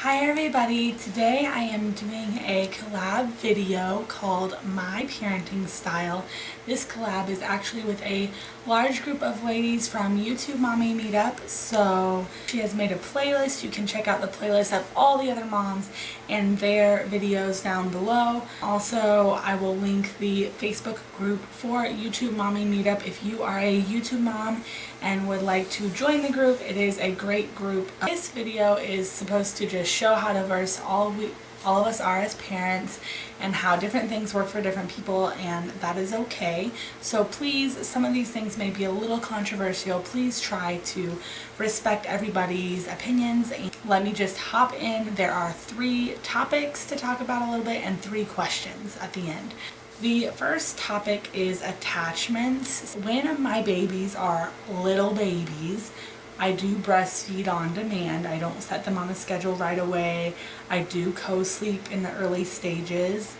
Hi everybody, today I am doing a collab video called My Parenting Style. This collab is actually with a large group of ladies from YouTube Mommy Meetup. So she has made a playlist. You can check out the playlist of all the other moms and their videos down below. Also, I will link the Facebook group for YouTube Mommy Meetup if you are a YouTube mom and would like to join the group. It is a great group. This video is supposed to just show how diverse all of us are as parents and how different things work for different people, and that is okay. So please, some of these things may be a little controversial. Please try to respect everybody's opinions. And let me just hop in. There are 3 topics to talk about a little bit and 3 questions at the end. The first topic is attachments. When my babies are little babies, I do breastfeed on demand. I don't set them on a schedule right away. I do co-sleep in the early stages.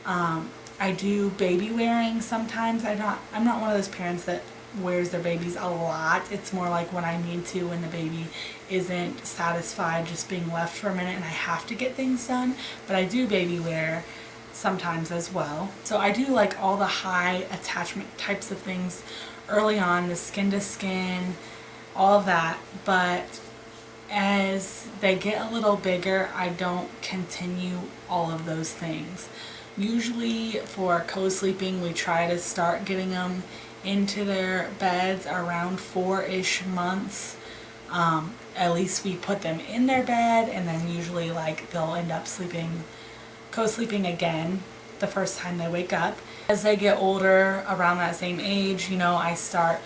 I do baby wearing sometimes. I'm not one of those parents that wears their babies a lot. It's more like when I need to, when the baby isn't satisfied just being left for a minute and I have to get things done. But I do baby wear sometimes as well. So I do like all the high attachment types of things early on, the skin to skin, all of that. But as they get a little bigger, I don't continue all of those things. Usually for co-sleeping, we try to start getting them into their beds around 4-ish months. At least we put them in their bed, and then usually like they'll end up co-sleeping again the first time they wake up. As they get older, around that same age, I start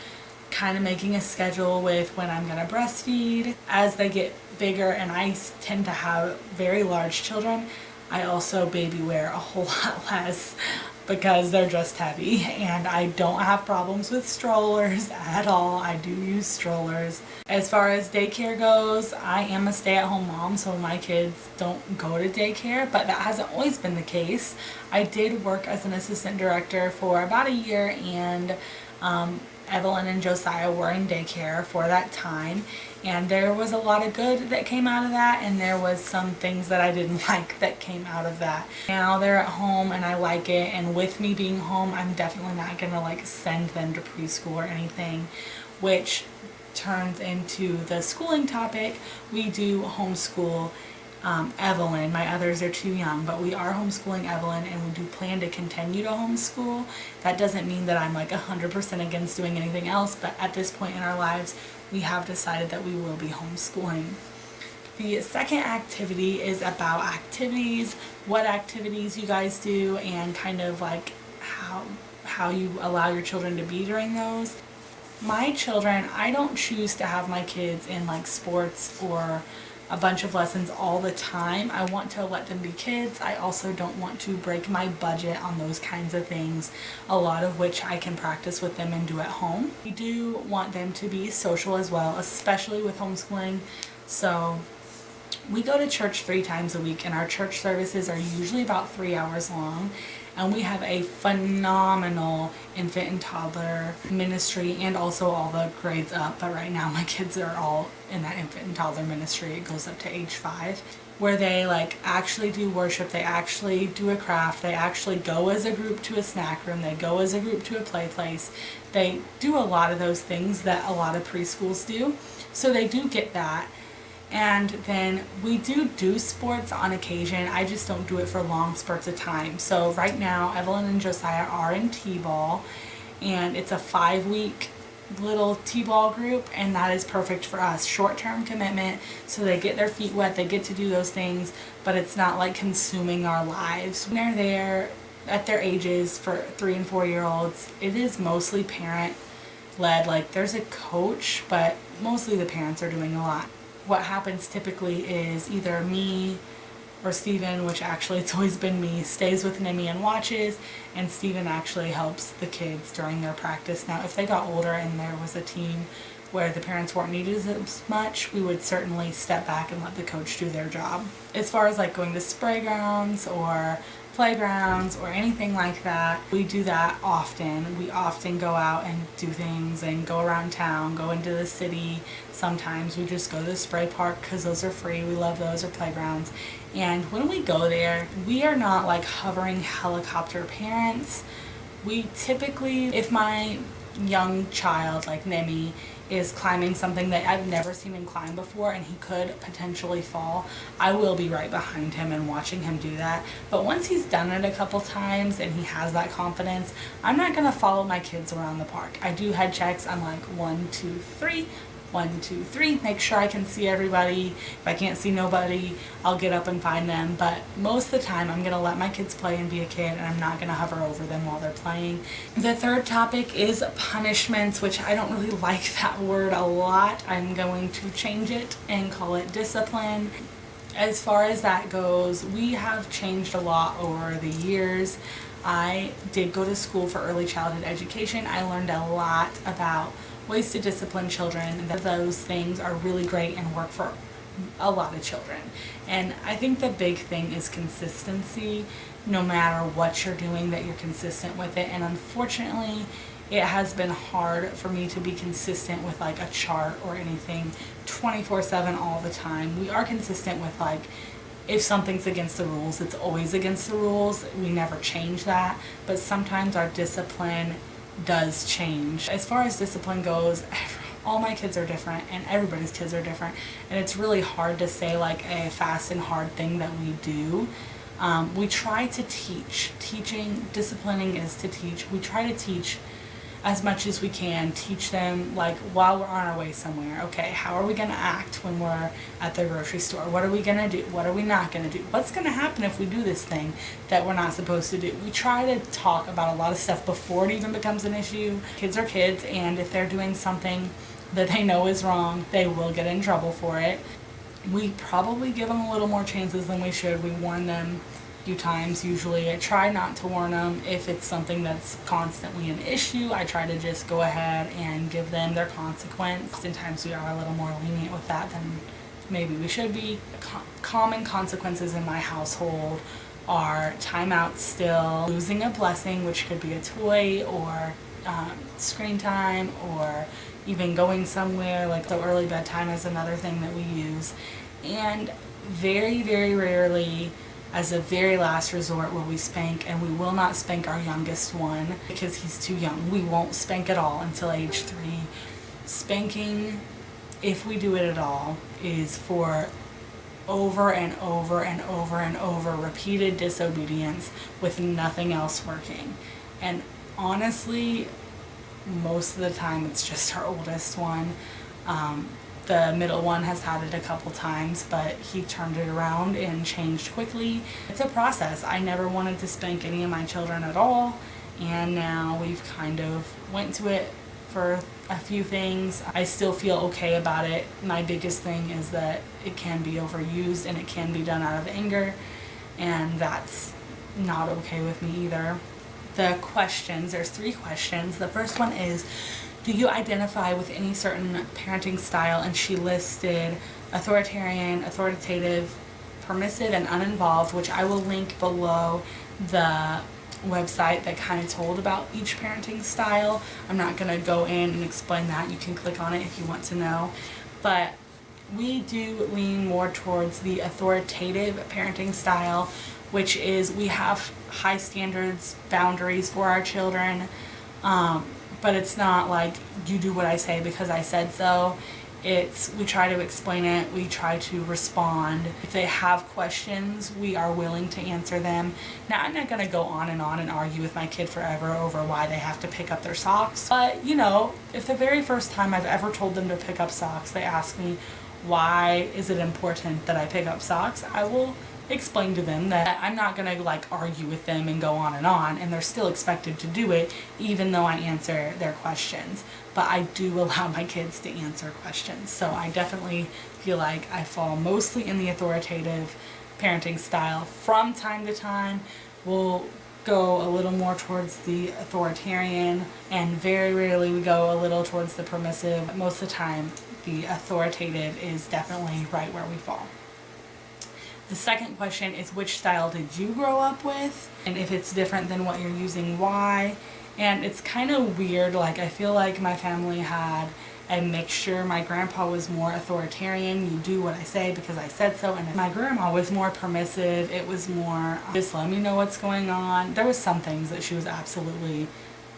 kind of making a schedule with when I'm going to breastfeed. As they get bigger, and I tend to have very large children, I also baby wear a whole lot less because they're just heavy, and I don't have problems with strollers at all. I do use strollers. As far as daycare goes, I am a stay-at-home mom, so my kids don't go to daycare, but that hasn't always been the case. I did work as an assistant director for about a year, and Evelyn and Josiah were in daycare for that time, and there was a lot of good that came out of that, and there was some things that I didn't like that came out of that. Now they're at home and I like it, and with me being home, I'm definitely not gonna send them to preschool or anything, which turns into the schooling topic. We do homeschool Evelyn. My others are too young, but we are homeschooling Evelyn, and we do plan to continue to homeschool. That doesn't mean that I'm 100% against doing anything else, but at this point in our lives, we have decided that we will be homeschooling. The second activity is about activities, what activities you guys do, and kind of how you allow your children to be during those. My children, I don't choose to have my kids in sports or a bunch of lessons all the time. I want to let them be kids. I also don't want to break my budget on those kinds of things, a lot of which I can practice with them and do at home. We do want them to be social as well, especially with homeschooling. So we go to church 3 times a week, and our church services are usually about 3 hours long. And we have a phenomenal infant and toddler ministry, and also all the grades up. But right now my kids are all in that infant and toddler ministry. It goes up to age 5, where they actually do worship. They actually do a craft. They actually go as a group to a snack room. They go as a group to a play place. They do a lot of those things that a lot of preschools do. So they do get that. And then we do sports on occasion. I just don't do it for long spurts of time. So right now, Evelyn and Josiah are in T-ball, and it's a 5-week little T-ball group, and that is perfect for us. Short-term commitment, so they get their feet wet, they get to do those things, but it's not consuming our lives. When they're there at their ages, for 3 and 4-year-olds, it is mostly parent-led. There's a coach, but mostly the parents are doing a lot. What happens typically is either me or Steven, which actually it's always been me, stays with Nimi and watches, and Steven actually helps the kids during their practice. Now, if they got older and there was a team where the parents weren't needed as much, we would certainly step back and let the coach do their job. As far as going to spray grounds or playgrounds or anything like that. We do that often. We often go out and do things and go around town, go into the city. Sometimes we just go to the spray park because those are free. We love those, or playgrounds. And when we go there, we are not like hovering helicopter parents. We typically, if my young child like Nemi is climbing something that I've never seen him climb before and he could potentially fall, I will be right behind him and watching him do that. But once he's done it a couple times and he has that confidence, I'm not gonna follow my kids around the park. I do head checks. I'm like 1, 2, 3, 1, 2, 3, make sure I can see everybody. If I can't see nobody, I'll get up and find them. But most of the time I'm gonna let my kids play and be a kid, and I'm not gonna hover over them while they're playing. The third topic is punishments, which I don't really like that word a lot. I'm going to change it and call it discipline. As far as that goes, we have changed a lot over the years. I did go to school for early childhood education. I learned a lot about ways to discipline children. Those things are really great and work for a lot of children. And I think the big thing is consistency. No matter what you're doing, that you're consistent with it. And unfortunately, it has been hard for me to be consistent with like a chart or anything 24/7 all the time. We are consistent with like, if something's against the rules, it's always against the rules. We never change that. But sometimes our discipline does change. As far as discipline goes, all my kids are different and everybody's kids are different, and it's really hard to say like a fast and hard thing that we do. We try to teach. Disciplining is to teach. We try to teach as much as we can, teach them like while we're on our way somewhere. Okay, how are we going to act when we're at the grocery store? What are we going to do? What are we not going to do? What's going to happen if we do this thing that we're not supposed to do? We try to talk about a lot of stuff before it even becomes an issue. Kids are kids, and if they're doing something that they know is wrong, they will get in trouble for it. We probably give them a little more chances than we should. We warn them few times usually. I try not to warn them if it's something that's constantly an issue. I try to just go ahead and give them their consequence. Sometimes we are a little more lenient with that than maybe we should be. Common consequences in my household are timeout still, losing a blessing, which could be a toy or screen time, or even going somewhere. Like the early bedtime is another thing that we use. And very, very rarely, as a very last resort, will we spank, and we will not spank our youngest one because he's too young. We won't spank at all until age 3. Spanking, if we do it at all, is for over and over and over and over repeated disobedience with nothing else working. And honestly, most of the time it's just our oldest one. The middle one has had it a couple times, but he turned it around and changed quickly. It's a process. I never wanted to spank any of my children at all, and now we've kind of went to it for a few things. I still feel okay about it. My biggest thing is that it can be overused and it can be done out of anger, and that's not okay with me either. The questions, there's 3 questions. The first one is, do you identify with any certain parenting style? And she listed authoritarian, authoritative, permissive, and uninvolved, which I will link below the website that kind of told about each parenting style. I'm not going to go in and explain that. You can click on it if you want to know. But we do lean more towards the authoritative parenting style, which is we have high standards, boundaries for our children. But it's not like you do what I say because I said so. We try to explain it, we try to respond. If they have questions, we are willing to answer them. Now, I'm not going to go on and argue with my kid forever over why they have to pick up their socks. But, you know, if the very first time I've ever told them to pick up socks, they ask me, why is it important that I pick up socks? I will explain to them that I'm not going to like argue with them and go on, and they're still expected to do it even though I answer their questions. But I do allow my kids to answer questions. So I definitely feel like I fall mostly in the authoritative parenting style. From time to time, we'll go a little more towards the authoritarian, and very rarely we go a little towards the permissive. Most of the time, the authoritative is definitely right where we fall. The second question is, which style did you grow up with? And if it's different than what you're using, why? And it's kind of weird, like I feel like my family had a mixture. My grandpa was more authoritarian, you do what I say because I said so, and my grandma was more permissive. It was more, just let me know what's going on. There was some things that she was absolutely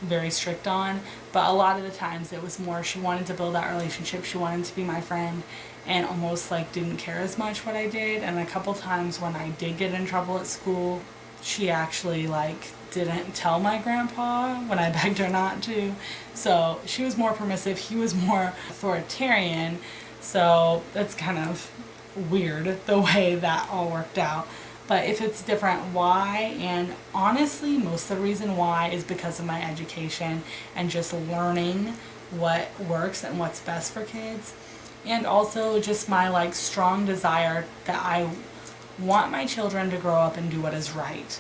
very strict on, but a lot of the times it was more she wanted to build that relationship, she wanted to be my friend, and almost like didn't care as much what I did. And a couple times when I did get in trouble at school, she actually like didn't tell my grandpa when I begged her not to. So she was more permissive, he was more authoritarian, so that's kind of weird the way that all worked out. But if it's different, why? And honestly, most of the reason why is because of my education and just learning what works and what's best for kids. And also just my like strong desire that I want my children to grow up and do what is right.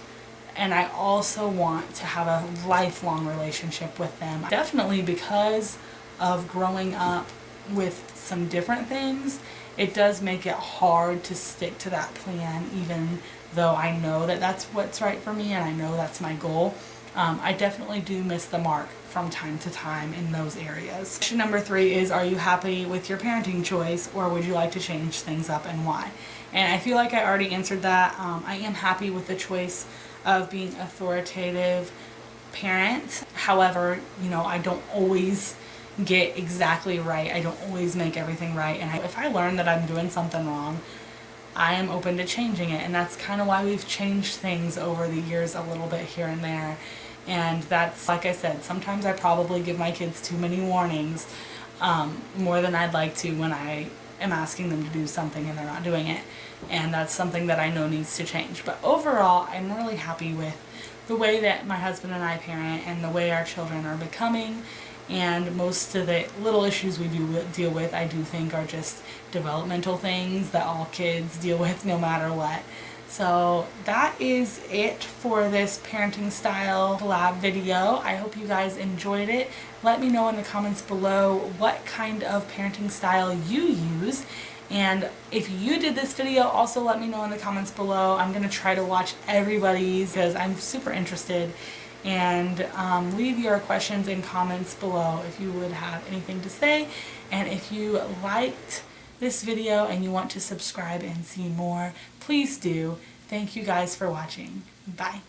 And I also want to have a lifelong relationship with them. Definitely because of growing up with some different things, it does make it hard to stick to that plan, even though I know that that's what's right for me and I know that's my goal. I definitely do miss the mark from time to time in those areas. Question number 3 is, are you happy with your parenting choice, or would you like to change things up, and why? And I feel like I already answered that. I am happy with the choice of being authoritative parent. However, you know, I don't always get exactly right. I don't always make everything right, and if I learn that I'm doing something wrong, I am open to changing it. And that's kind of why we've changed things over the years a little bit here and there. And that's, like I said, sometimes I probably give my kids too many warnings, more than I'd like to when I am asking them to do something and they're not doing it. And that's something that I know needs to change. But overall, I'm really happy with the way that my husband and I parent and the way our children are becoming. And most of the little issues we do deal with, I do think, are just developmental things that all kids deal with no matter what. So that is it for this parenting style collab video. I hope you guys enjoyed it. Let me know in the comments below what kind of parenting style you use. And if you did this video, also let me know in the comments below. I'm going to try to watch everybody's because I'm super interested. And leave your questions and comments below if you would have anything to say. And if you liked this video and you want to subscribe and see more, please do. Thank you guys for watching. Bye.